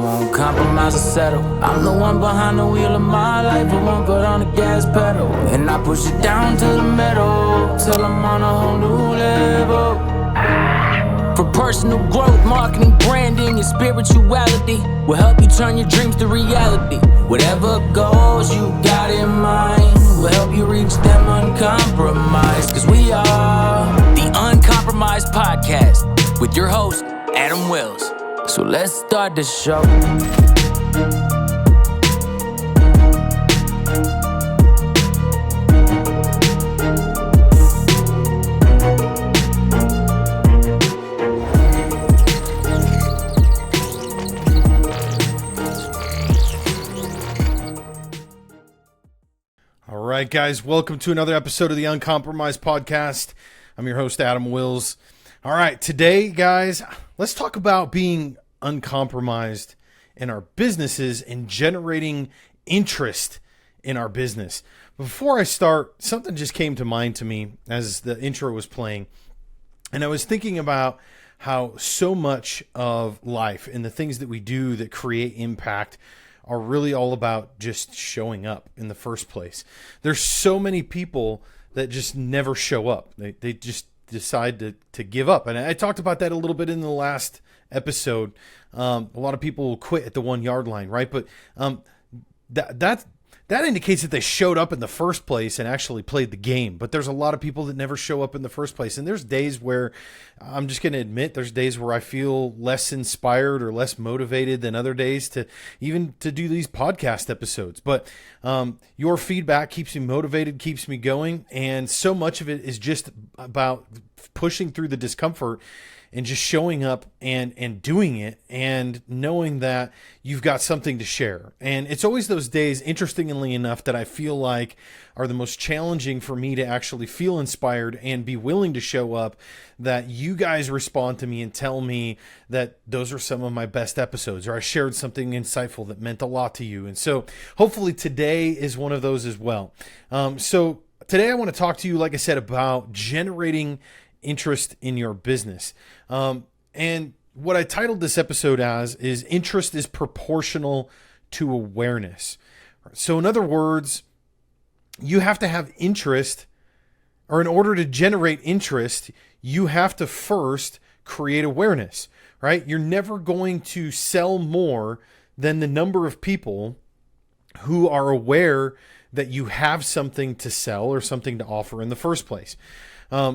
won't compromise or settle. I'm the one behind the wheel of my life. I won't put on the gas pedal, and I push it down to the metal till I'm on a whole new level. For personal growth, marketing, branding, and spirituality will help you turn your dreams to reality. Whatever goals you got in mind will help you reach them uncompromised. Cause we are the Uncompromised Podcast with your host, Adam Wills. So let's start the show. All right, guys, welcome to another episode of the Uncompromised Podcast. I'm your host, Adam Wills. All right, today, guys, let's talk about being uncompromised in our businesses and generating interest in our business. Before I start, something just came to mind to me as the intro was playing, and I was thinking about how so much of life and the things that we do that create impact are really all about just showing up in the first place. There's so many people that just never show up. They just decide to give up. And I talked about that a little bit in the last episode. A lot of people will quit at the 1 yard line, right? But that indicates that they showed up in the first place and actually played the game. But there's a lot of people that never show up in the first place. And there's days where, I'm just going to admit, there's days where I feel less inspired or less motivated than other days to do these podcast episodes. But your feedback keeps me motivated, keeps me going. And so much of it is just about pushing through the discomfort and just showing up and doing it and knowing that you've got something to share. And it's always those days, interestingly enough, that I feel like are the most challenging for me to actually feel inspired and be willing to show up, that you guys respond to me and tell me that those are some of my best episodes, or I shared something insightful that meant a lot to you. And so hopefully today is one of those as well. So today I want to talk to you, like I said, about generating interest in your business. And what I titled this episode as is interest is proportional to awareness. So in other words, you have to have interest, or in order to generate interest, you have to first create awareness, right? You're never going to sell more than the number of people who are aware that you have something to sell or something to offer in the first place.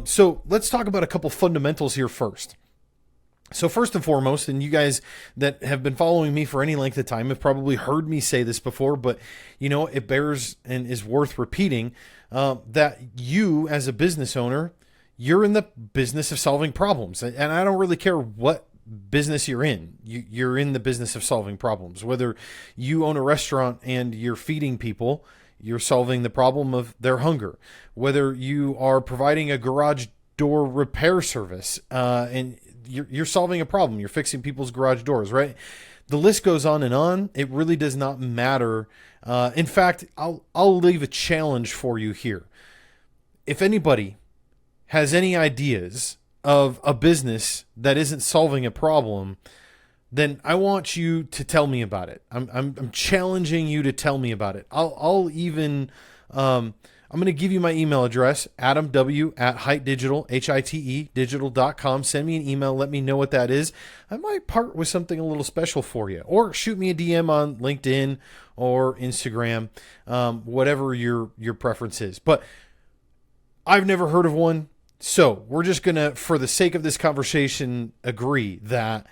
So let's talk about a couple fundamentals here first. So first and foremost, and you guys that have been following me for any length of time have probably heard me say this before, but you know, it bears and is worth repeating, that you as a business owner, you're in the business of solving problems. And I don't really care what business you're in. You're in the business of solving problems. Whether you own a restaurant and you're feeding people, you're solving the problem of their hunger. Whether you are providing a garage door repair service, and you're solving a problem, you're fixing people's garage doors, right? The list goes on and on. It really does not matter. In fact, I'll leave a challenge for you here. If anybody has any ideas of a business that isn't solving a problem, then I want you to tell me about it. I'm challenging you to tell me about it. I'll even, I'm going to give you my email address, adamw@HiteDigital, HITE, digital.com. Send me an email. Let me know what that is. I might part with something a little special for you, or shoot me a DM on LinkedIn or Instagram, whatever your preference is. But I've never heard of one. So we're just going to, for the sake of this conversation, agree that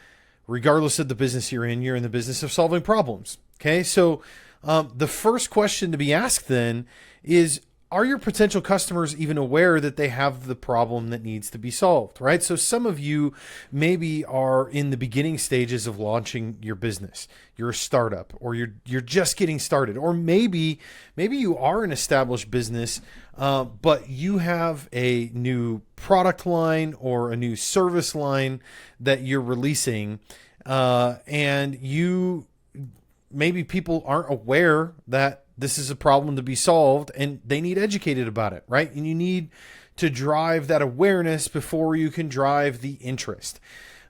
regardless of the business you're in the business of solving problems. Okay. So the first question to be asked then is, are your potential customers even aware that they have the problem that needs to be solved, right? So some of you maybe are in the beginning stages of launching your business. You're a startup, or you're just getting started, or maybe you are an established business, but you have a new product line or a new service line that you're releasing, and maybe people aren't aware that this is a problem to be solved and they need educated about it, right? And you need to drive that awareness before you can drive the interest.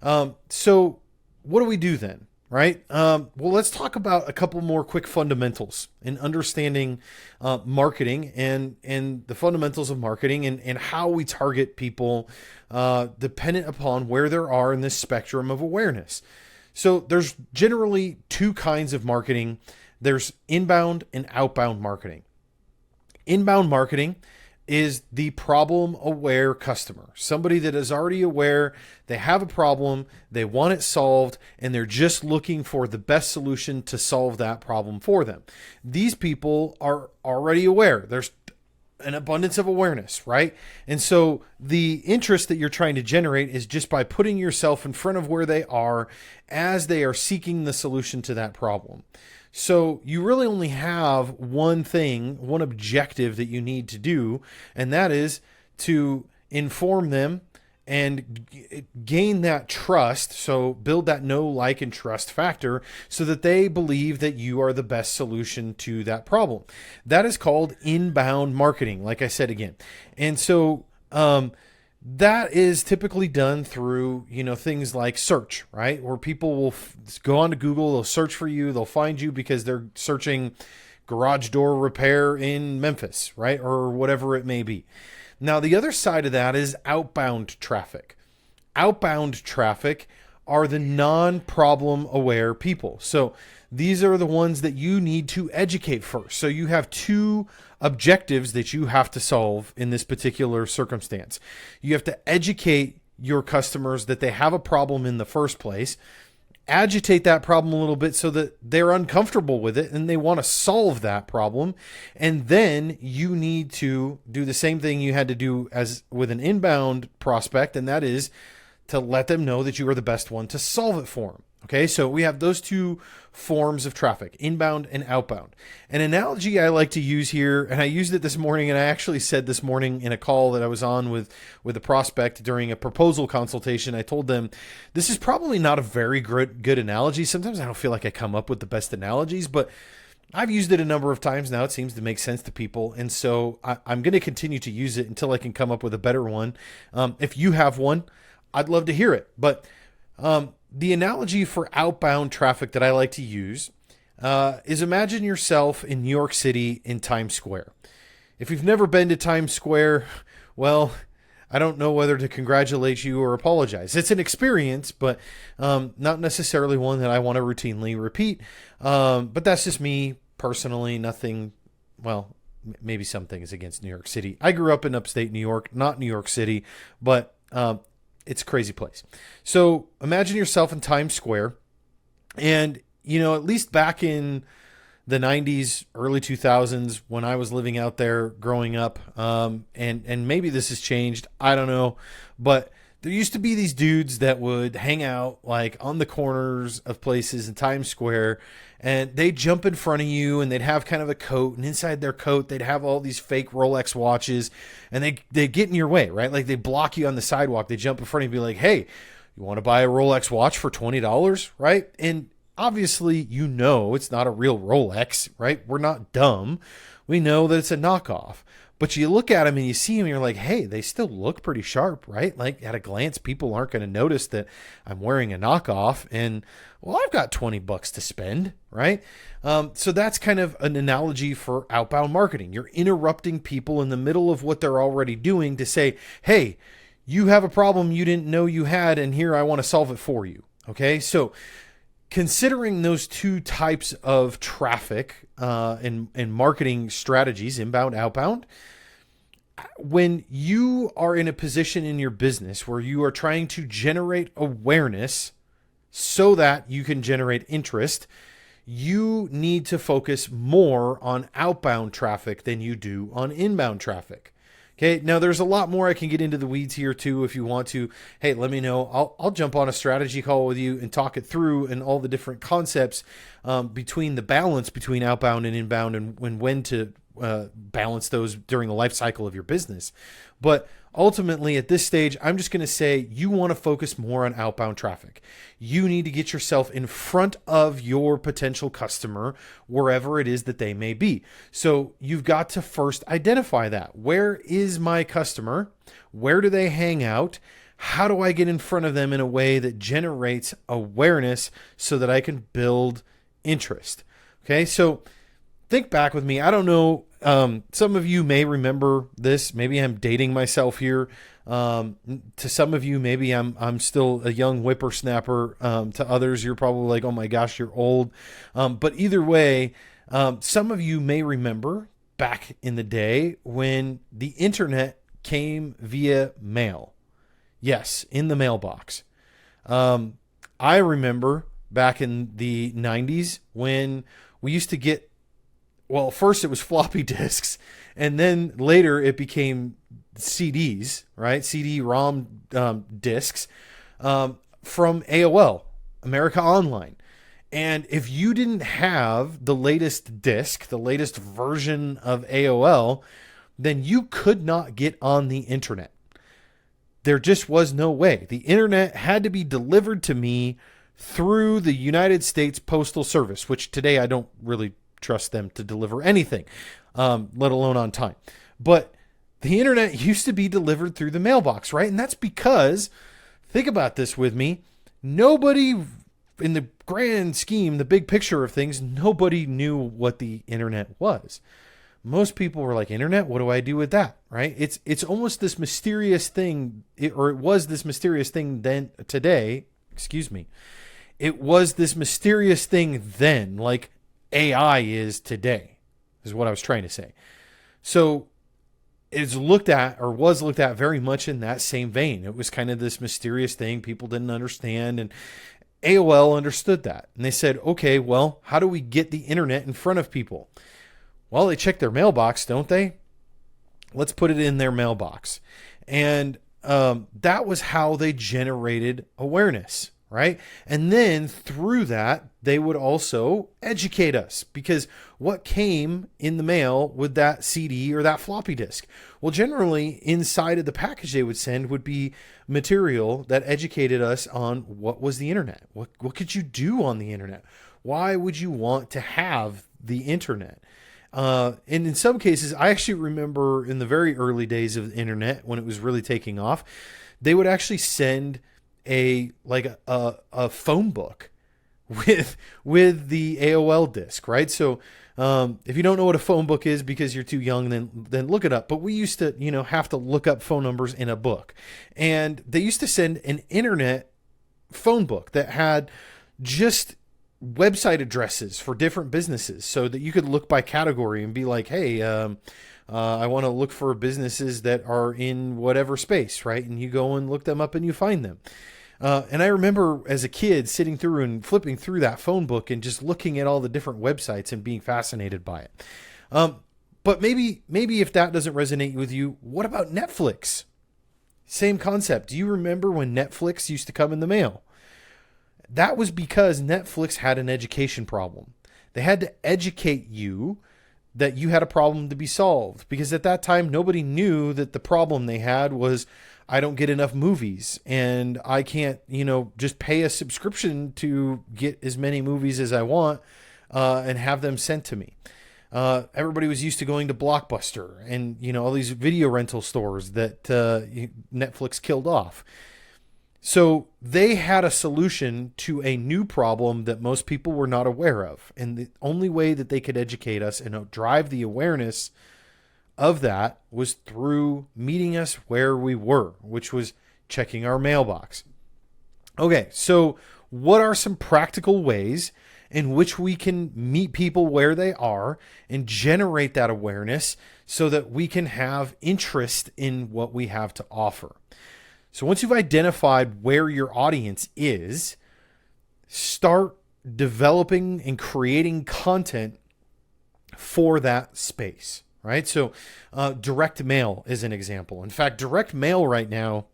So what do we do then? right? Well, let's talk about a couple more quick fundamentals in understanding marketing and the fundamentals of marketing and how we target people dependent upon where they are in this spectrum of awareness. So there's generally two kinds of marketing. There's inbound and outbound marketing. Inbound marketing is the problem-aware customer, somebody that is already aware, they have a problem, they want it solved, and they're just looking for the best solution to solve that problem for them. These people are already aware. There's an abundance of awareness, right? And so the interest that you're trying to generate is just by putting yourself in front of where they are as they are seeking the solution to that problem. So you really only have one thing, one objective that you need to do, and that is to inform them and gain that trust. So build that know, like, and trust factor so that they believe that you are the best solution to that problem. That is called inbound marketing, like I said again. And so that is typically done through, things like search, right? Where people will go onto Google, they'll search for you, they'll find you because they're searching garage door repair in Memphis, right? Or whatever it may be. Now, the other side of that is outbound traffic. Outbound traffic are the non-problem aware people. So these are the ones that you need to educate first. So you have two objectives that you have to solve in this particular circumstance. You have to educate your customers that they have a problem in the first place, agitate that problem a little bit so that they're uncomfortable with it and they want to solve that problem. And then you need to do the same thing you had to do as with an inbound prospect, and that is to let them know that you are the best one to solve it for them. Okay, so we have those two forms of traffic, inbound and outbound. An analogy I like to use here, and I used it this morning, and I actually said this morning in a call that I was on with a prospect during a proposal consultation, I told them, this is probably not a very good analogy. Sometimes I don't feel like I come up with the best analogies, but I've used it a number of times now. It seems to make sense to people. And so I'm going to continue to use it until I can come up with a better one. If you have one, I'd love to hear it. But the analogy for outbound traffic that I like to use is imagine yourself in New York City in Times Square. If you've never been to Times Square, well, I don't know whether to congratulate you or apologize. It's an experience, but not necessarily one that I want to routinely repeat. But that's just me personally. Nothing, well, maybe some things against New York City. I grew up in upstate New York, not New York City, but it's a crazy place. So imagine yourself in Times Square, and, at least back in the 90s, early 2000s, when I was living out there growing up, and maybe this has changed, I don't know, but there used to be these dudes that would hang out like on the corners of places in Times Square, and they'd jump in front of you, and they'd have kind of a coat, and inside their coat, they'd have all these fake Rolex watches, and they get in your way, right? Like they block you on the sidewalk. They jump in front of you and be like, hey, you want to buy a Rolex watch for $20, right? And obviously, it's not a real Rolex, right? We're not dumb. We know that it's a knockoff. But you look at them and you see them and you're like, hey, they still look pretty sharp, right? Like at a glance, people aren't going to notice that I'm wearing a knockoff and, well, I've got $20 to spend, right? So that's kind of an analogy for outbound marketing. You're interrupting people in the middle of what they're already doing to say, hey, you have a problem you didn't know you had, and here I want to solve it for you. Okay, so considering those two types of traffic and marketing strategies, inbound, outbound, when you are in a position in your business where you are trying to generate awareness so that you can generate interest, you need to focus more on outbound traffic than you do on inbound traffic. Okay, now there's a lot more. I can get into the weeds here too if you want to. Hey, let me know. I'll jump on a strategy call with you and talk it through and all the different concepts between the balance between outbound and inbound and when to balance those during the life cycle of your business. But ultimately at this stage, I'm just going to say you want to focus more on outbound traffic. You need to get yourself in front of your potential customer wherever it is that they may be. So you've got to first identify that. Where is my customer? Where do they hang out? how do I get in front of them in a way that generates awareness so that I can build interest? Okay, so think back with me. I don't know. Some of you may remember this. Maybe I'm dating myself here. To some of you, maybe I'm still a young whippersnapper. To others, you're probably like, oh my gosh, you're old. But either way, some of you may remember back in the day when the internet came via mail. Yes, in the mailbox. I remember back in the 90s when we used to get, well, first it was floppy disks, and then later it became CDs, right? CD-ROM disks from AOL, America Online. And if you didn't have the latest disk, the latest version of AOL, then you could not get on the internet. There just was no way. The internet had to be delivered to me through the United States Postal Service, which today I don't really trust them to deliver anything, let alone on time. But the internet used to be delivered through the mailbox, right? And that's because, think about this with me, nobody, in the grand scheme, the big picture of things, nobody knew what the internet was. Most people were like, internet, what do I do with that? Right? It's almost this mysterious thing, it was this mysterious thing then today, it was this mysterious thing then, like AI is today, is what I was trying to say. So it's looked at, or was looked at, very much in that same vein. It was kind of this mysterious thing people didn't understand, and AOL understood that. And they said, okay, well, how do we get the internet in front of people? Well, they check their mailbox, don't they? Let's put it in their mailbox. And that was how they generated awareness, right? And then through that, they would also educate us, because what came in the mail with that CD or that floppy disk? Well, generally inside of the package they would send would be material that educated us on what was the internet. What could you do on the internet? Why would you want to have the internet? And in some cases, I actually remember in the very early days of the internet, when it was really taking off, they would actually send a phone book with the AOL disk, right? So if you don't know what a phone book is because you're too young, then look it up. But we used to, have to look up phone numbers in a book, and they used to send an internet phone book that had just website addresses for different businesses, so that you could look by category and be like, hey, I want to look for businesses that are in whatever space, right? And you go and look them up and you find them. And I remember as a kid sitting through and flipping through that phone book and just looking at all the different websites and being fascinated by it. But maybe if that doesn't resonate with you, what about Netflix? Same concept. Do you remember when Netflix used to come in the mail? That was because Netflix had an education problem. They had to educate you that you had a problem to be solved, because at that time, nobody knew that the problem they had was, I don't get enough movies and I can't, just pay a subscription to get as many movies as I want and have them sent to me. Everybody was used to going to Blockbuster and, all these video rental stores that Netflix killed off. So they had a solution to a new problem that most people were not aware of. And the only way that they could educate us and drive the awareness of that was through meeting us where we were, which was checking our mailbox. Okay, so what are some practical ways in which we can meet people where they are and generate that awareness so that we can have interest in what we have to offer? So once you've identified where your audience is, start developing and creating content for that space, right? So direct mail is an example. In fact, direct mail right now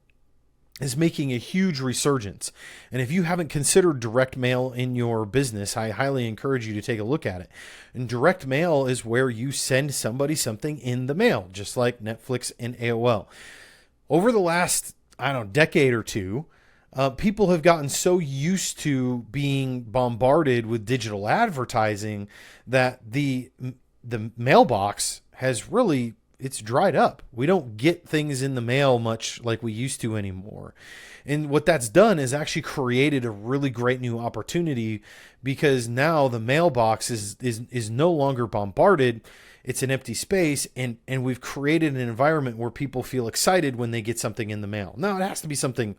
is making a huge resurgence. And if you haven't considered direct mail in your business, I highly encourage you to take a look at it. And direct mail is where you send somebody something in the mail, just like Netflix and AOL. Over the last decade or two, people have gotten so used to being bombarded with digital advertising that the mailbox has really it's dried up. We don't get things in the mail much like we used to anymore. And what that's done is actually created a really great new opportunity, because now the mailbox is no longer bombarded. It's an empty space, and we've created an environment where people feel excited when they get something in the mail. Now, it has to be something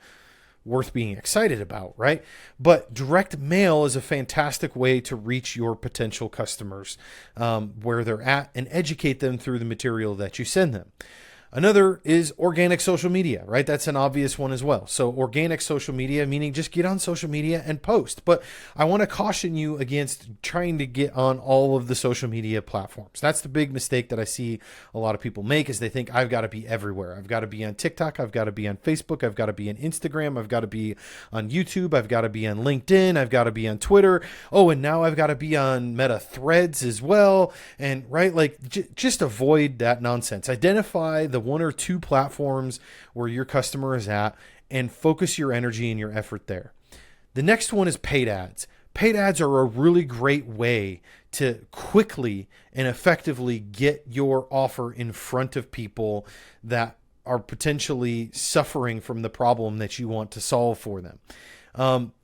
worth being excited about, right? But direct mail is a fantastic way to reach your potential customers where they're at and educate them through the material that you send them. Another is organic social media, right? That's an obvious one as well. So organic social media, meaning just get on social media and post. But I want to caution you against trying to get on all of the social media platforms. That's the big mistake that I see a lot of people make, is they think I've got to be everywhere. I've got to be on TikTok. I've got to be on Facebook. I've got to be on Instagram. I've got to be on YouTube. I've got to be on LinkedIn. I've got to be on Twitter. Oh, and now I've got to be on Meta Threads as well. And right, like just avoid that nonsense. Identify the one or two platforms where your customer is at and focus your energy and your effort there. The next one is paid ads. Paid ads are a really great way to quickly and effectively get your offer in front of people that are potentially suffering from the problem that you want to solve for them.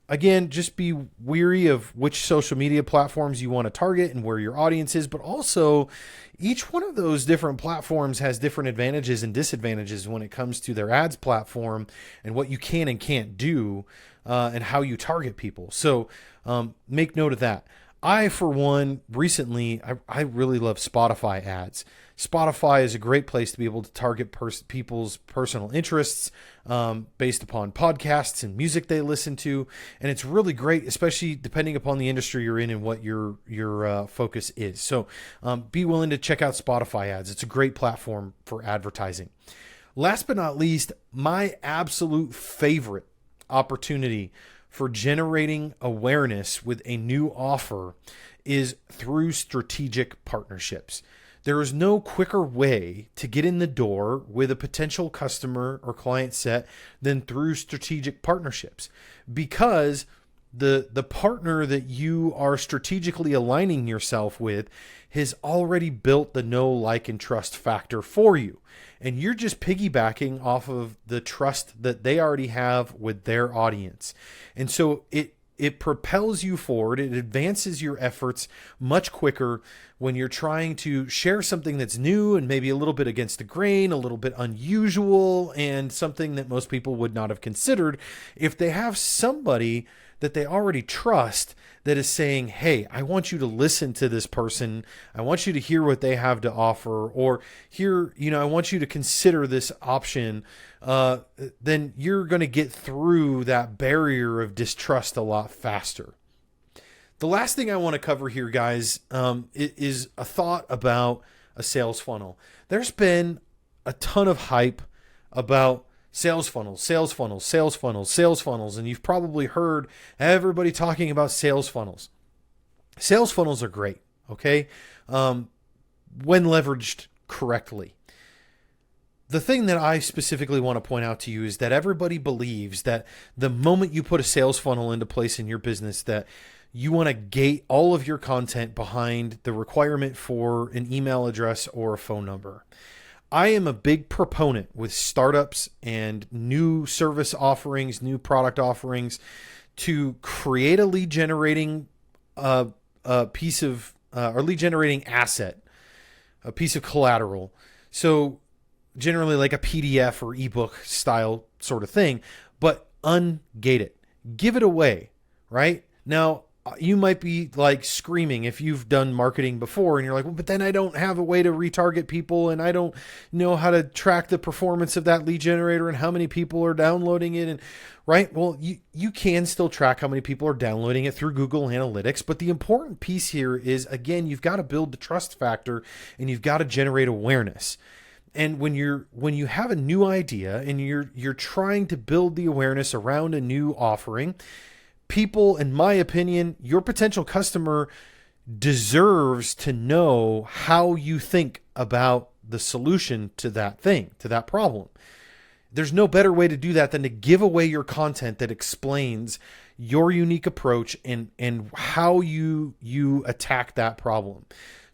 Again, just be weary of which social media platforms you want to target and where your audience is, but also each one of those different platforms has different advantages and disadvantages when it comes to their ads platform and what you can and can't do and how you target people. So make note of that. I, for one, recently, I really love Spotify ads. Spotify is a great place to be able to target people's personal interests based upon podcasts and music they listen to. And it's really great, especially depending upon the industry you're in and what your focus is. So be willing to check out Spotify ads. It's a great platform for advertising. Last but not least, my absolute favorite opportunity for generating awareness with a new offer is through strategic partnerships. There is no quicker way to get in the door with a potential customer or client set than through strategic partnerships, because the partner that you are strategically aligning yourself with has already built the know, like, and trust factor for you. And you're just piggybacking off of the trust that they already have with their audience. And so it propels you forward. It advances your efforts much quicker when you're trying to share something that's new and maybe a little bit against the grain, a little bit unusual, and something that most people would not have considered if they have somebody that they already trust that is saying, hey, I want you to listen to this person. I want you to hear what they have to offer, or I want you to consider this option. Then you're going to get through that barrier of distrust a lot faster. The last thing I want to cover here, guys, is a thought about a sales funnel. There's been a ton of hype about sales funnels, and you've probably heard everybody talking about sales funnels. Sales funnels are great, okay, when leveraged correctly. The thing that I specifically want to point out to you is that everybody believes that the moment you put a sales funnel into place in your business, that you want to gate all of your content behind the requirement for an email address or a phone number. I am a big proponent with startups and new service offerings, new product offerings, to create a lead generating piece of or lead generating asset, a piece of collateral. So generally like a PDF or ebook style sort of thing, but ungate it, give it away. Right now, you might be like screaming if you've done marketing before and you're like, well, but then I don't have a way to retarget people and I don't know how to track the performance of that lead generator and how many people are downloading it. And right. Well, you can still track how many people are downloading it through Google Analytics. But the important piece here is, again, you've got to build the trust factor and you've got to generate awareness. And when you have a new idea and you're trying to build the awareness around a new offering, people, in my opinion, your potential customer deserves to know how you think about the solution to that thing, to that problem. There's no better way to do that than to give away your content that explains your unique approach and how you attack that problem.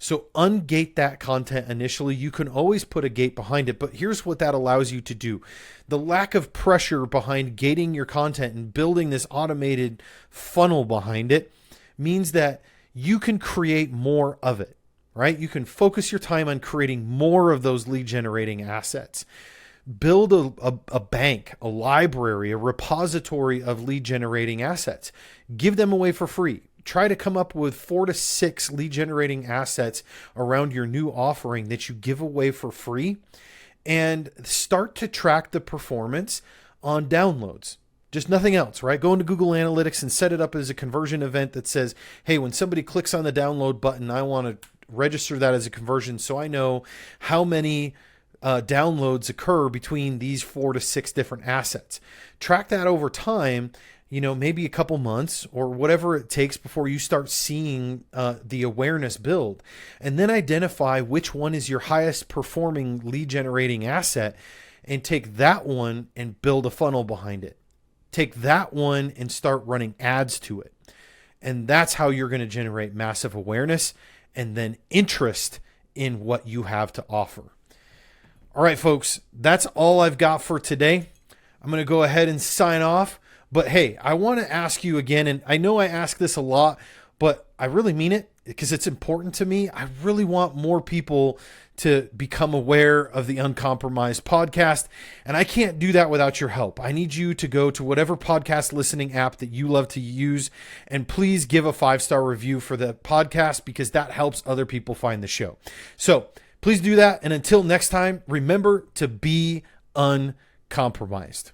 So ungate that content initially. You can always put a gate behind it, but here's what that allows you to do. The lack of pressure behind gating your content and building this automated funnel behind it means that you can create more of it, right? You can focus your time on creating more of those lead generating assets. Build a bank, a library, a repository of lead generating assets. Give them away for free. Try to come up with 4 to 6 lead generating assets around your new offering that you give away for free, and start to track the performance on downloads. Just nothing else, right? Go into Google Analytics and set it up as a conversion event that says, hey, when somebody clicks on the download button, I want to register that as a conversion so I know how many downloads occur between these 4 to 6 different assets. Track that over time, maybe a couple months or whatever it takes before you start seeing the awareness build. And then identify which one is your highest performing lead generating asset and take that one and build a funnel behind it. Take that one and start running ads to it. And that's how you're going to generate massive awareness and then interest in what you have to offer. All right, folks, that's all I've got for today. I'm going to go ahead and sign off. But hey, I want to ask you again, and I know I ask this a lot, but I really mean it because it's important to me. I really want more people to become aware of the Uncompromised Podcast, and I can't do that without your help. I need you to go to whatever podcast listening app that you love to use, and please give a 5-star review for the podcast because that helps other people find the show. So please do that, and until next time, remember to be uncompromised.